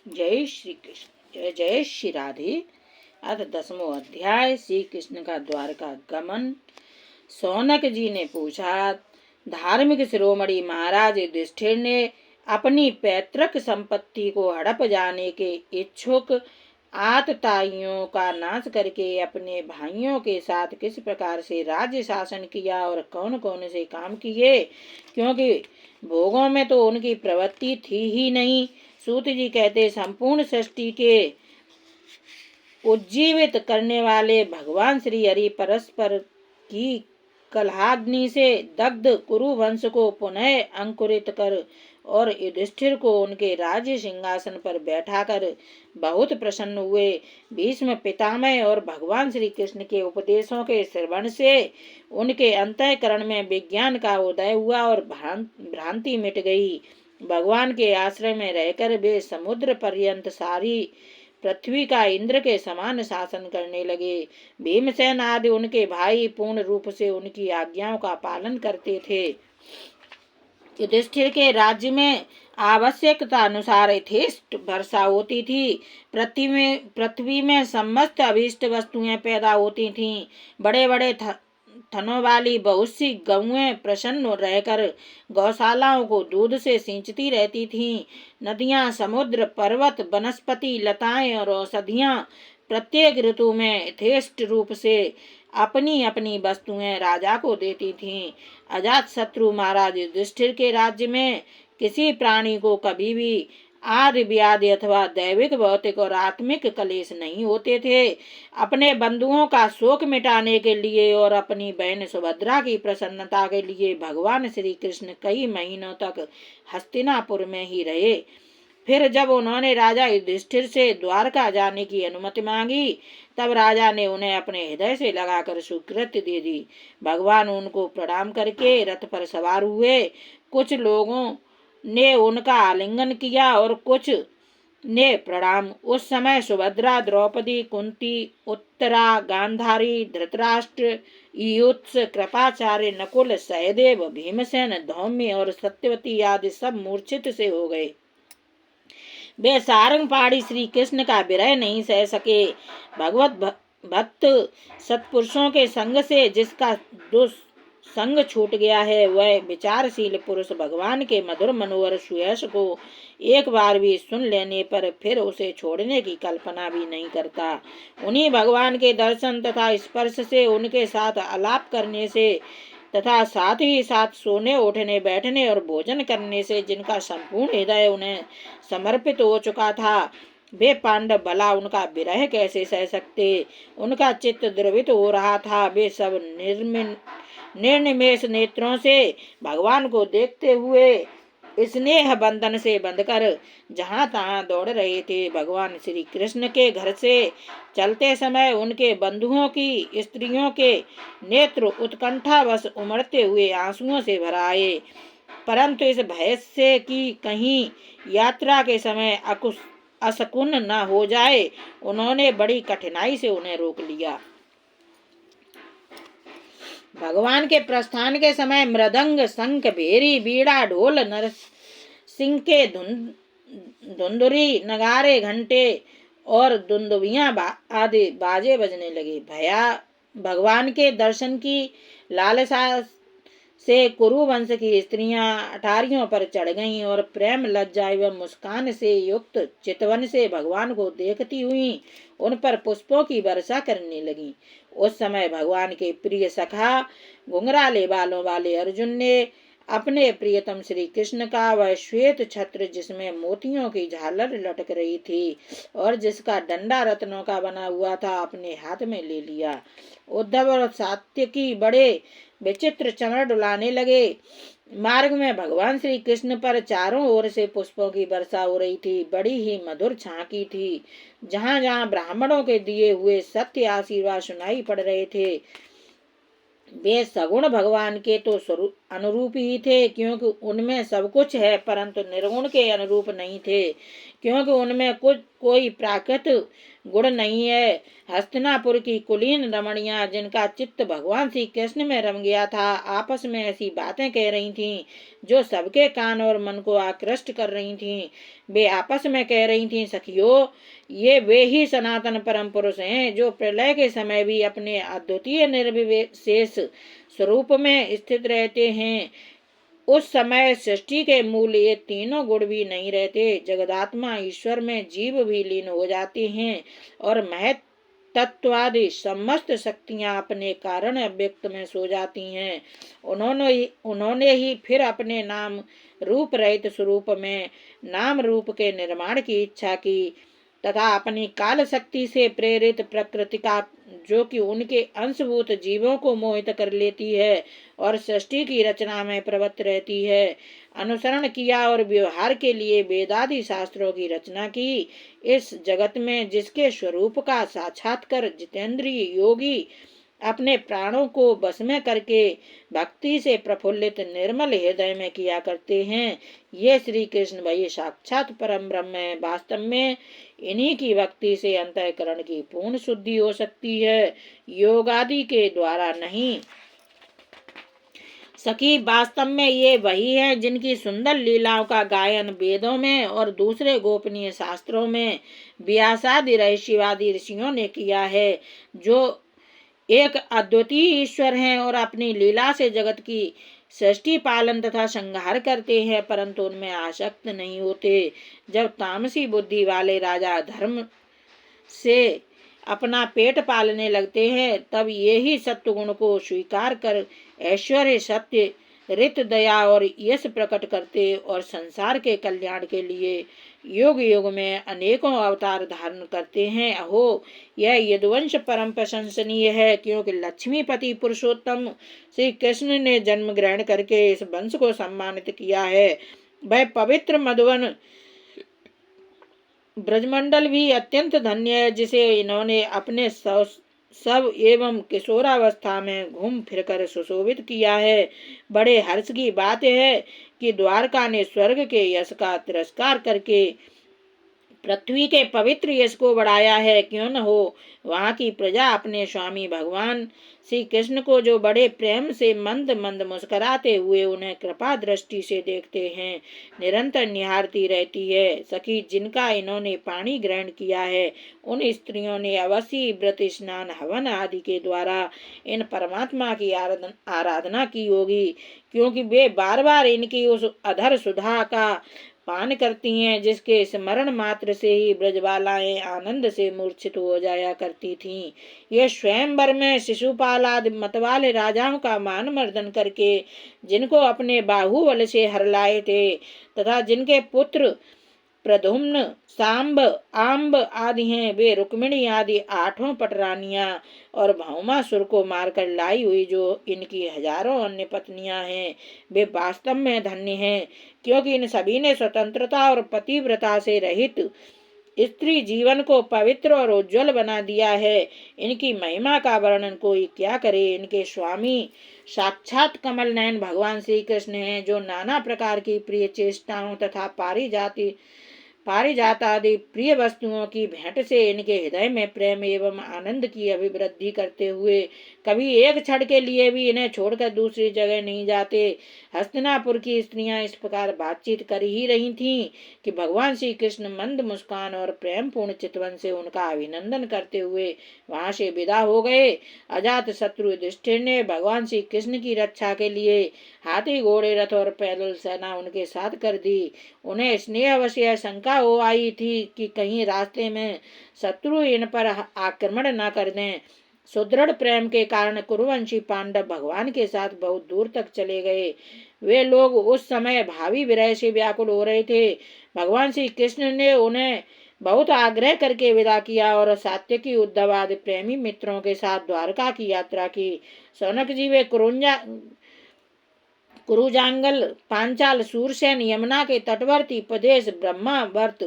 जय श्री कृष्ण। जय जय श्री राधे। अथ 10वां अध्याय। श्री कृष्ण का द्वारका गमन। सौनक जी ने पूछा, धार्मिक शिरोमणि महाराज युधिष्ठिर ने अपनी पैतृक संपत्ति को हड़प जाने के इच्छुक आतताइयों का नाश करके अपने भाइयों के साथ किस प्रकार से राज्य शासन किया और कौन कौन से काम किए, क्योंकि भोगों में तो उनकी प्रवृत्ति थी ही नहीं। सूत जी कहते, संपूर्ण सृष्टि के उज्जीवित करने वाले भगवान श्री हरि परस्पर की कलहाग्नि से दग्ध कुरु वंश को पुनः अंकुरित कर और युधिष्ठिर को उनके राज्य सिंहासन पर बैठाकर बहुत प्रसन्न हुए। भीष्म पितामह और भगवान श्री कृष्ण के उपदेशों के श्रवण से उनके अंतःकरण में विज्ञान का उदय हुआ और भ्रांति मिट गई। भगवान के आश्रय में रहकर वे समुद्र पर्यंत सारी पृथ्वी का इंद्र के समान शासन करने लगे। भीमसेन आदि उनके भाई पूर्ण रूप से उनकी आज्ञाओं का पालन करते थे। युधिष्ठिर के राज्य में आवश्यकता अनुसार यथेष्ट वर्षा होती थी। पृथ्वी में समस्त अभीष्ट वस्तुएं पैदा होती थीं। बड़े बड़े थनों वाली बहुत सी गौएं प्रसन्न रहकर गौशालाओं को दूध से सींचती रहती थीं। नदियां, समुद्र, पर्वत, वनस्पति, लताएं और औषधियां प्रत्येक ऋतु में यथेष्ट रूप से अपनी अपनी वस्तुएं राजा को देती थीं। अजात शत्रु महाराज युधिष्ठिर के राज्य में किसी प्राणी को कभी भी आदि व्याधि अथवा दैविक, भौतिक और आत्मिक कलेश नहीं होते थे। अपने बंधुओं का शोक मिटाने के लिए और अपनी बहन सुभद्रा की प्रसन्नता के लिए भगवान श्री कृष्ण कई महीनों तक हस्तिनापुर में ही रहे। फिर जब उन्होंने राजा युधिष्ठिर से द्वारका जाने की अनुमति मांगी, तब राजा ने उन्हें अपने हृदय से लगाकर स्वीकृति दे दी। भगवान उनको प्रणाम करके रथ पर सवार हुए। कुछ लोगों ने उनका आलिंगन किया और कुछ ने प्रणाम। उस समय सुभद्रा, द्रौपदी, कुंती, उत्तरा, गांधारी, धृतराष्ट्र, युयुत्स, कृपाचार्य, नकुल, सहदेव, भीमसेन, धौम्य और सत्यवती आदि सब मूर्छित से हो गए। वे सारंग पहाड़ी श्री कृष्ण का विरह नहीं सह सके। भगवत भक्त सत्पुरुषों के संग से जिसका संग छूट गया है, वह विचारशील पुरुष भगवान के मधुर मनोहर सुयश को एक बार भी सुन लेने पर फिर उसे छोड़ने की कल्पना भी नहीं करता। उन्हीं भगवान के दर्शन तथा स्पर्श से, उनके साथ आलाप करने से तथा साथ ही साथ सोने, उठने, बैठने और भोजन करने से जिनका संपूर्ण हृदय उन्हें समर्पित हो चुका था, वे पांडव भला उनका विरह कैसे सह सकते। उनका चित्त द्रवित हो रहा था। वे सब निर्निमेष नेत्रों से भगवान को देखते हुए स्नेह बंधन से बंधकर जहाँ तहाँ दौड़ रहे थे। भगवान श्री कृष्ण के घर से चलते समय उनके बंधुओं की स्त्रियों के नेत्र उत्कंठावश उमड़ते हुए आंसुओं से भर आए, परंतु इस भय से कि कहीं यात्रा के समय असकुन न हो जाए, उन्होंने बड़ी कठिनाई से उन्हें रोक लिया। भगवान के प्रस्थान के समय मृदंग, शंख, भेरी, बीड़ा, ढोल, नरसिंह के धुंधुरी, नगारे, घंटे और दुंदुभियां आदि बाजे बजने लगे। भगवान के दर्शन की लालसा से कुरु वंश की स्त्रियां अटारियों पर चढ़ गईं और प्रेम, लज्जा एवं मुस्कान से युक्त चितवन से भगवान को देखती हुई उन पर पुष्पों की वर्षा करने लगीं। उस समय भगवान के प्रिय सखा घुंघराले बालों वाले अर्जुन ने अपने प्रियतम श्री कृष्ण का वह श्वेत छत्र, जिसमें मोतियों की झालर लटक रही थी और जिसका डंडा रत्नों का बना हुआ था, अपने हाथ में ले लिया। उद्धव और सात्यकी बड़े विचित्र चमर डुलाने लगे। मार्ग में भगवान श्री कृष्ण पर चारों ओर से पुष्पों की वर्षा हो रही थी। बड़ी ही मधुर झांकी थी। जहाँ जहाँ ब्राह्मणों के दिए हुए सत्य आशीर्वाद सुनाई पड़ रहे थे, वे सगुण भगवान के तो अनुरूप ही थे, क्योंकि उनमें सब कुछ है, परंतु निर्गुण के अनुरूप नहीं थे, क्योंकि उनमें कुछ कोई प्राकृत गुण नहीं है। हस्तिनापुर की कुलीन रमणियां, जिनका चित्त भगवान श्री कृष्ण में रम गया था, आपस में ऐसी बातें कह रही थीं जो सबके कान और मन को आकृष्ट कर रही थीं। वे आपस में कह रही थीं, सखियों, ये वे ही सनातन परम पुरुष हैं जो प्रलय के समय भी अपने अद्वितीय निर्विशेष स्वरूप में स्थित रहते हैं। उस समय सृष्टि के मूल ये तीनों गुण भी नहीं रहते। जगदात्मा ईश्वर में जीव भी लीन हो जाते हैं और महत तत्वादि समस्त शक्तियां अपने कारण अव्यक्त में सो जाती हैं। उन्होंने ही फिर अपने नाम रूप रहित स्वरूप में नाम रूप के निर्माण की इच्छा की तथा अपनी काल शक्ति से प्रेरित प्रकृति का, जो कि उनके अंशभूत जीवों को मोहित कर लेती है और सृष्टि की रचना में प्रवृत्त रहती है, अनुसरण किया और व्यवहार के लिए वेदादि शास्त्रों की रचना की। इस जगत में जिसके स्वरूप का साक्षात्कार जितेंद्रिय योगी अपने प्राणों को बस में करके भक्ति से प्रफुल्लित निर्मल हृदय में किया करते हैं, ये श्री कृष्ण वही साक्षात परम ब्रह्म है। वास्तव में इन्हीं की भक्ति से अंतःकरण की पूर्ण शुद्धि हो सकती है, योग आदि के द्वारा नहीं। सखी, वास्तव में ये वही है जिनकी सुंदर लीलाओं का गायन वेदों में और दूसरे गोपनीय शास्त्रों में व्यासादि रहस्यवादी ऋषियों ने किया है, जो एक अद्वितीय ईश्वर हैं और अपनी लीला से जगत की सृष्टि पालन तथा संहार करते हैं, परंतु उनमें आसक्त नहीं होते। जब तामसी बुद्धि वाले राजा धर्म से अपना पेट पालने लगते हैं, तब ये ही सत्य गुण को स्वीकार कर ऐश्वर्य, सत्य, रित, दया और यश प्रकट करते और संसार के कल्याण के लिए युग युग में अनेकों अवतार धारण करते हैं। अहो, यह यदुवंश परम प्रशंसनीय है, क्योंकि लक्ष्मीपति पुरुषोत्तम श्री कृष्ण ने जन्म ग्रहण करके इस वंश को सम्मानित किया है। वह पवित्र मधुवन ब्रजमंडल भी अत्यंत धन्य है, जिसे इन्होंने अपने सब एवं किशोरावस्था में घूम फिरकर सुशोभित किया है। बड़े हर्ष की बात है कि द्वारका ने स्वर्ग के यश का तिरस्कार करके पृथ्वी के पवित्र यश को बढ़ाया है। क्यों न हो, वहाँ की प्रजा अपने स्वामी भगवान श्री कृष्ण को जो बड़े प्रेम से मंद मंद मुस्कुराते हुए उन्हें कृपा दृष्टि से देखते हैं, निरंतर निहारती रहती है। सखी, जिनका इन्होंने पानी ग्रहण किया है, उन स्त्रियों ने अवश्य व्रत, स्नान, हवन आदि के द्वारा इन परमात्मा की आराधना की होगी, क्योंकि वे बार बार इनकी उस अधर सुधा का पान करती हैं, जिसके स्मरण मात्र से ही ब्रजबालाएं आनंद से मूर्छित हो जाया करती थीं। ये स्वयंवर में शिशुपाल आदि मतवाले राजाओं का मान मर्दन करके जिनको अपने बाहुबल से हर लाए थे तथा जिनके पुत्र प्रद्युम्न, सांब, आम्ब आदि हैं, वे रुक्मिणी आदि 8 पटरानियां और भौमासुर को मारकर लाई हुई जो इनकी हजारों अन्य पत्नियां हैं, वे वास्तव में धन्य हैं, क्योंकि इन सभी ने स्वतंत्रता और पतिव्रता से रहित स्त्री जीवन को पवित्र और उज्जवल बना दिया है। इनकी महिमा का वर्णन कोई क्या करे। इनके स्वामी साक्षात कमल नयन भगवान श्री कृष्ण हैं, जो नाना प्रकार की प्रिय चेष्टाओं तथा पारिजात आदि प्रिय वस्तुओं की भेंट से इनके हृदय में प्रेम एवं आनंद की अभिवृद्धि करते हुए कभी एक क्षण के लिए भी इन्हें छोड़कर दूसरी जगह नहीं जाते। हस्तिनापुर की स्त्रियां इस प्रकार बातचीत कर ही रही थीं कि भगवान श्री कृष्ण मंद मुस्कान और प्रेम पूर्ण चितवन से उनका अभिनंदन करते हुए वहां से विदा हो गए। अजात शत्रु युधिष्ठिर ने भगवान श्री कृष्ण की रक्षा के लिए हाथी, घोड़े, रथ और पैदल सेना उनके साथ कर दी। उन्हें स्नेहवश शंका हो आई थी कि कहीं रास्ते में शत्रु इन पर आक्रमण न कर दें। सुदृढ़ प्रेम के कारण कुरुवंशी पांडव भगवान के साथ बहुत दूर तक चले गए। वे लोग उस समय भावी विरह से व्याकुल हो रहे थे। भगवान श्री कृष्ण ने उन्हें बहुत आग्रह करके विदा किया और सात्यकी, उद्धव आदि प्रेमी मित्रों के साथ द्वारका की यात्रा की। सौनक जी वे कुरुजांगल, पांचाल, सूरसेन, यमुना के तटवर्ती प्रदेश ब्रह्मावर्त,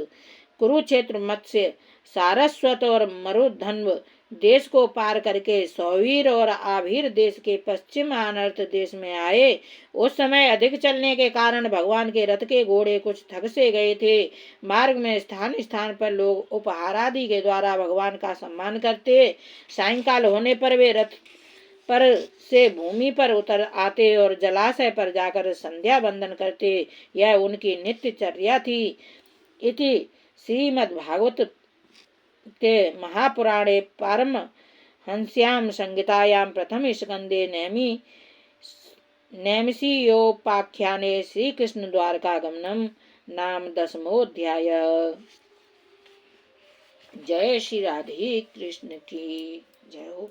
कुरुक्षेत्र, मत्स्य, सारस्वत और मरुधन्व देश को पार करके सौवीर और आभीर देश के पश्चिम अनर्थ देश में आए। उस समय अधिक चलने के कारण भगवान के रथ के घोड़े कुछ थक से गए थे। मार्ग में स्थान स्थान पर लोग उपहार आदि के द्वारा भगवान का सम्मान करते। सायंकाल होने पर वे रथ पर से भूमि पर उतर आते और जलाशय पर जाकर संध्या वंदन करते। यह उनकी नित्य चर्या थी। इति श्रीमद्भागवत के महापुराणे पारमहंस्यां संहितायां प्रथम स्कंदे नैमिषीयोपाख्याने श्री कृष्ण द्वारकागमनम नाम 10वां अध्याय। जय श्री राधे कृष्ण की जय हो।